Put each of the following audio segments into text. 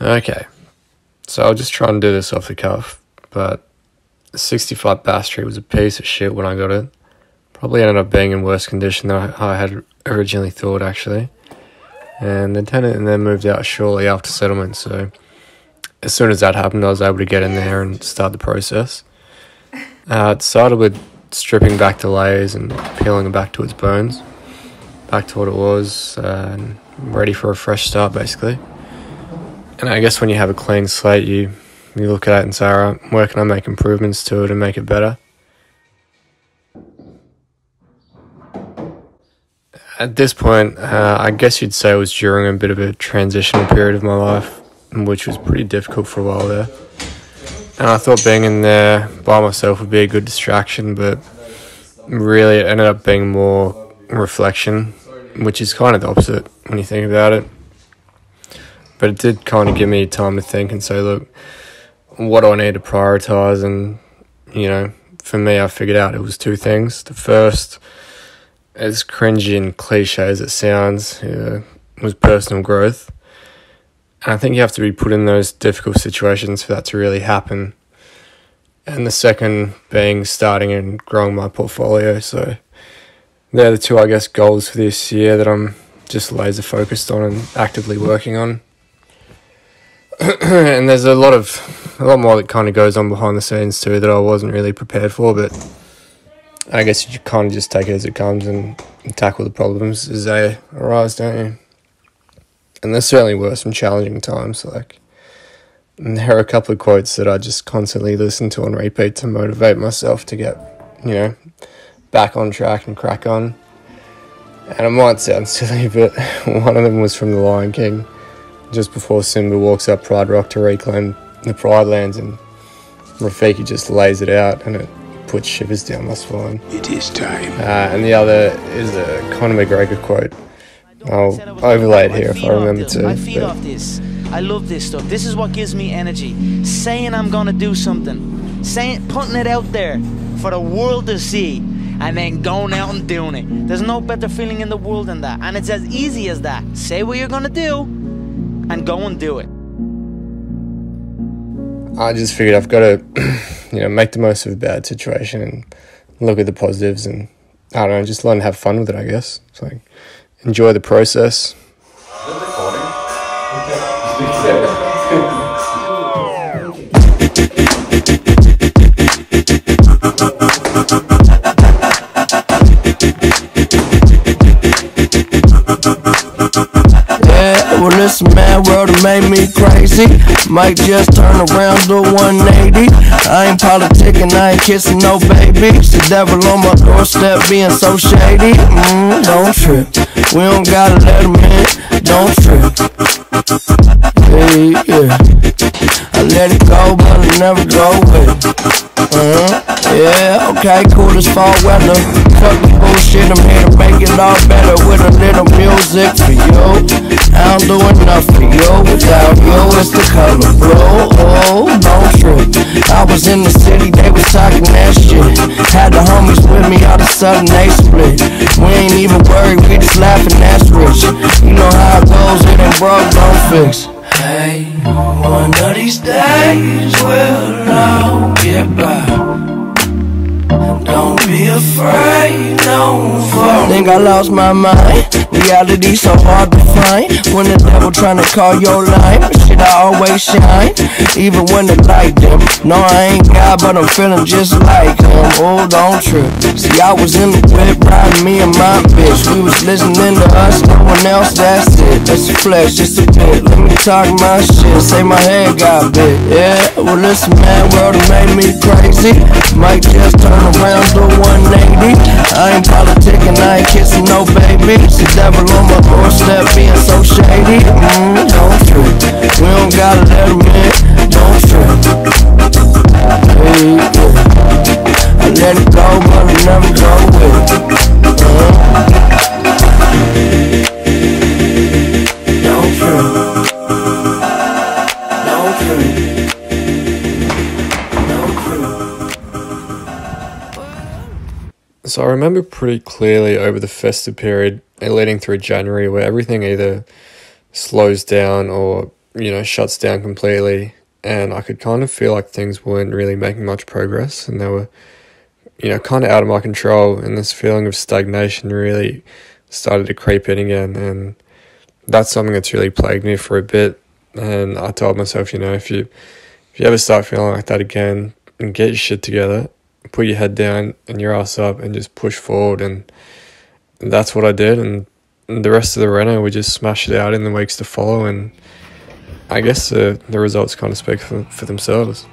Okay, so I'll just try and do this off the cuff, but the 65 bass tree was a piece of shit when I got it. Probably ended up being in worse condition than I had originally thought, actually. And the tenant then moved out shortly after settlement, so as soon as that happened, I was able to get in there and start the process. It started with stripping back the layers and peeling it back to its bones, back to what it was, and ready for a fresh start, basically. And I guess when you have a clean slate, you look at it and say, alright, where can I make improvements to it and make it better? At this point, I guess you'd say it was during a bit of a transitional period of my life, which was pretty difficult for a while there. And I thought being in there by myself would be a good distraction, but really it ended up being more reflection, which is kind of the opposite when you think about it. But it did kind of give me time to think and say, look, what do I need to prioritise? And, you know, for me, I figured out it was two things. The first, as cringy and cliche as it sounds, was personal growth. And I think you have to be put in those difficult situations for that to really happen. And the second being starting and growing my portfolio. So they're the two, I guess, goals for this year that I'm just laser focused on and actively working on. And there's a lot more that kind of goes on behind the scenes too that I wasn't really prepared for, but I guess you kind of just take it as it comes and tackle the problems as they arise, don't you? And there certainly were some challenging times. Like, there are a couple of quotes that I just constantly listen to on repeat to motivate myself to get, back on track and crack on. And it might sound silly, but one of them was from The Lion King, just before Simba walks up Pride Rock to reclaim the Pride Lands, and Rafiki just lays it out, and it puts shivers down my spine. It is time. And the other is a Conor McGregor quote. I'll overlay it here if I remember to. I feed off this. I love this stuff. This is what gives me energy. Saying I'm gonna do something, putting it out there for the world to see, and then going out and doing it. There's no better feeling in the world than that, and it's as easy as that. Say what you're gonna do, and go and do it. I just figured I've got to, make the most of a bad situation and look at the positives, and I don't know, just learn to have fun with it, I guess. It's like, enjoy the process. Well, listen, man, world have made me crazy. Might just turn around to 180. I ain't politicking, I ain't kissing no baby. It's the devil on my doorstep being so shady. Don't trip, we don't gotta let him in. Don't trip. Yeah. I let it go, but I never go with it. Yeah, okay, cool as fall weather. Fuck the bullshit, I'm here to make it all better with a little music for you. I don't do enough for you, without you it's the color blue. Oh, don't trip. I was in the city, they was talking that shit. Had the homies with me, all of a sudden they split. We ain't even worried, we just laughing, that's rich. You know how it goes, it ain't broke, don't fix. Hey, one of these days we'll all get by. Don't be afraid, no fool. Think I lost my mind. Reality so hard to find. When the devil tryna call your line, shit I always shine, even when the light dim. No, I ain't God, but I'm feeling just like him. Oh, don't trip. See, I was in the whip, riding me and my bitch. We was listening to us, no one else, that's it. That's the flesh, just a bit. Let me talk my shit, say my head got bit. Yeah, well listen, man, world have made me crazy. Might just turn around to 180. I ain't politicking, I ain't kissing no baby. It's the devil on my doorstep being so shady. Don't trip, we don't gotta let him in. Don't trip. Hey, yeah. I let it go, but I never go with it. Don't trip. Don't trip. So I remember pretty clearly over the festive period and leading through January where everything either slows down or shuts down completely, and I could kind of feel like things weren't really making much progress, and they were, kind of out of my control, and this feeling of stagnation really started to creep in again, and that's something that's really plagued me for a bit. And I told myself, if you ever start feeling like that again, and get your shit together, put your head down and your ass up and just push forward. And that's what I did, and the rest of the reno, we just smashed it out in the weeks to follow, and I guess the results kind of speak for themselves.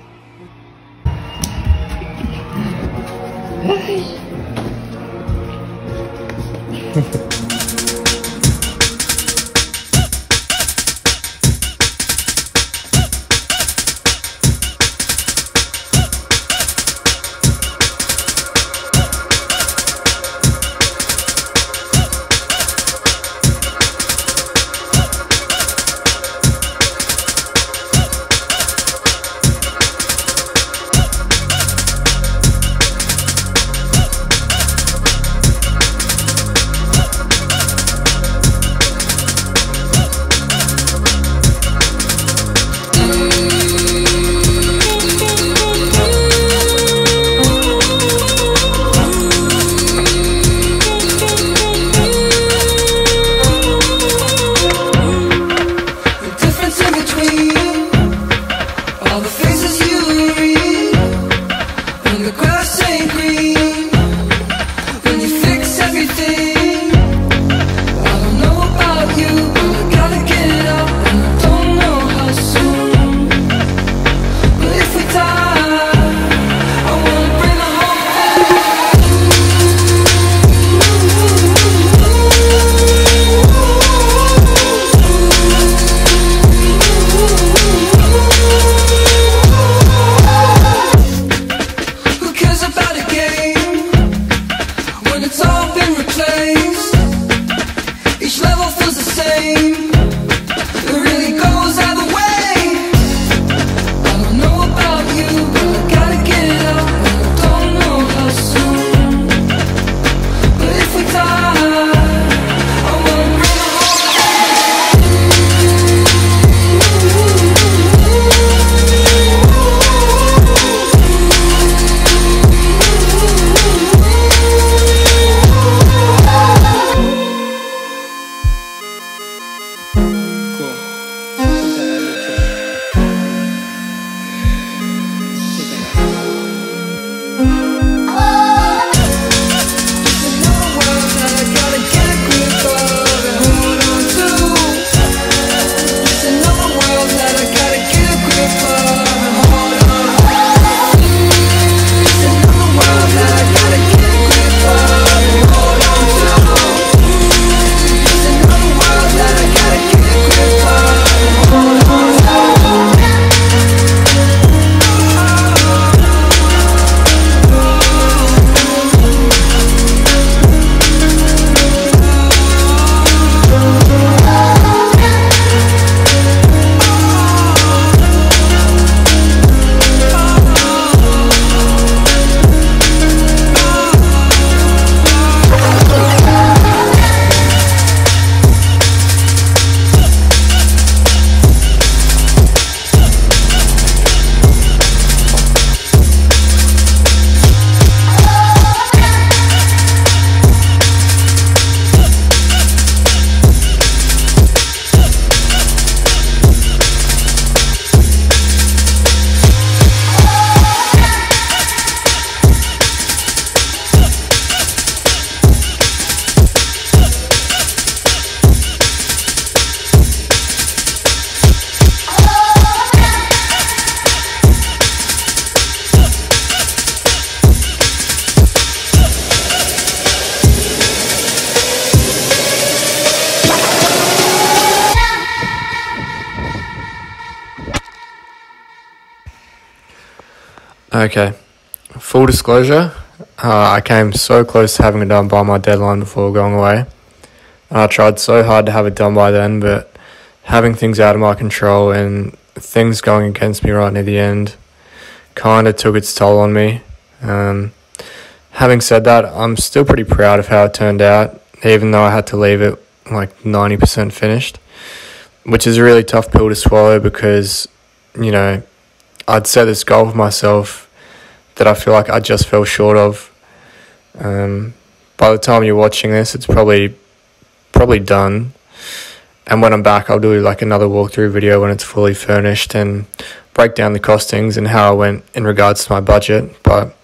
Okay, full disclosure, I came so close to having it done by my deadline before going away. I tried so hard to have it done by then, but having things out of my control and things going against me right near the end kind of took its toll on me. Having said that, I'm still pretty proud of how it turned out, even though I had to leave it like 90% finished. which is a really tough pill to swallow because, you know, I'd set this goal for myself that I feel like I just fell short of. By the time you're watching this, it's probably done. And when I'm back, I'll do like another walkthrough video when it's fully furnished and break down the costings and how I went in regards to my budget. But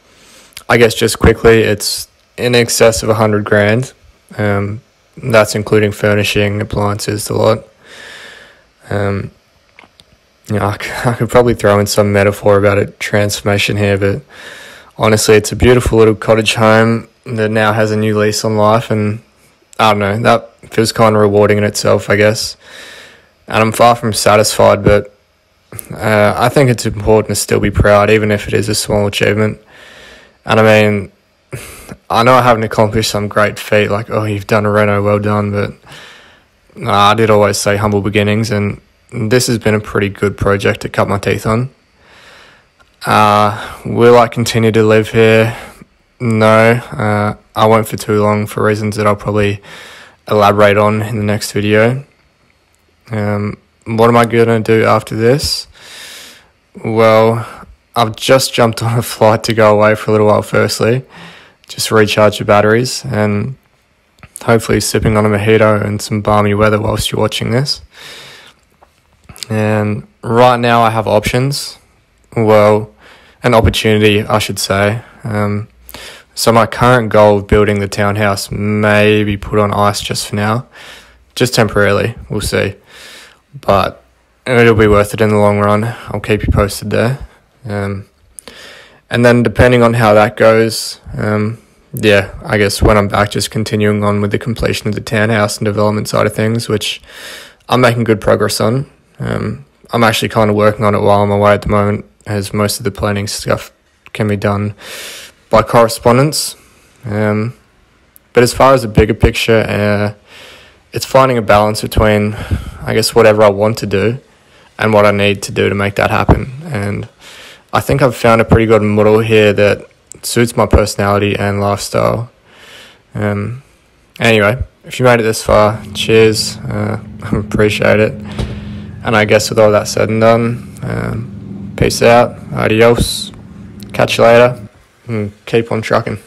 I guess just quickly, it's in excess of 100 grand. That's including furnishing, appliances, the lot. You know, I could probably throw in some metaphor about a transformation here, but honestly, it's a beautiful little cottage home that now has a new lease on life, and I don't know, that feels kind of rewarding in itself, I guess. And I'm far from satisfied, but I think it's important to still be proud, even if it is a small achievement. And I mean, I know I haven't accomplished some great feat, like, oh, you've done a reno, well done, but I did always say humble beginnings, and this has been a pretty good project to cut my teeth on. Will I continue to live here? No, I won't for too long for reasons that I'll probably elaborate on in the next video. What am I going to do after this? Well, I've just jumped on a flight to go away for a little while firstly, just recharge the batteries, and hopefully sipping on a mojito and some balmy weather whilst you're watching this. And right now I have options. Well, an opportunity, I should say. So my current goal of building the townhouse may be put on ice just for now. Just temporarily, we'll see. But it'll be worth it in the long run. I'll keep you posted there. And then depending on how that goes, yeah, I guess when I'm back, just continuing on with the completion of the townhouse and development side of things, which I'm making good progress on. I'm actually kind of working on it while I'm away at the moment, as most of the planning stuff can be done by correspondence. But as far as the bigger picture, it's finding a balance between, I guess, whatever I want to do and what I need to do to make that happen. And I think I've found a pretty good model here that suits my personality and lifestyle. Anyway, if you made it this far, cheers. I appreciate it. And I guess with all that said and done, peace out, adios, catch you later, and keep on trucking.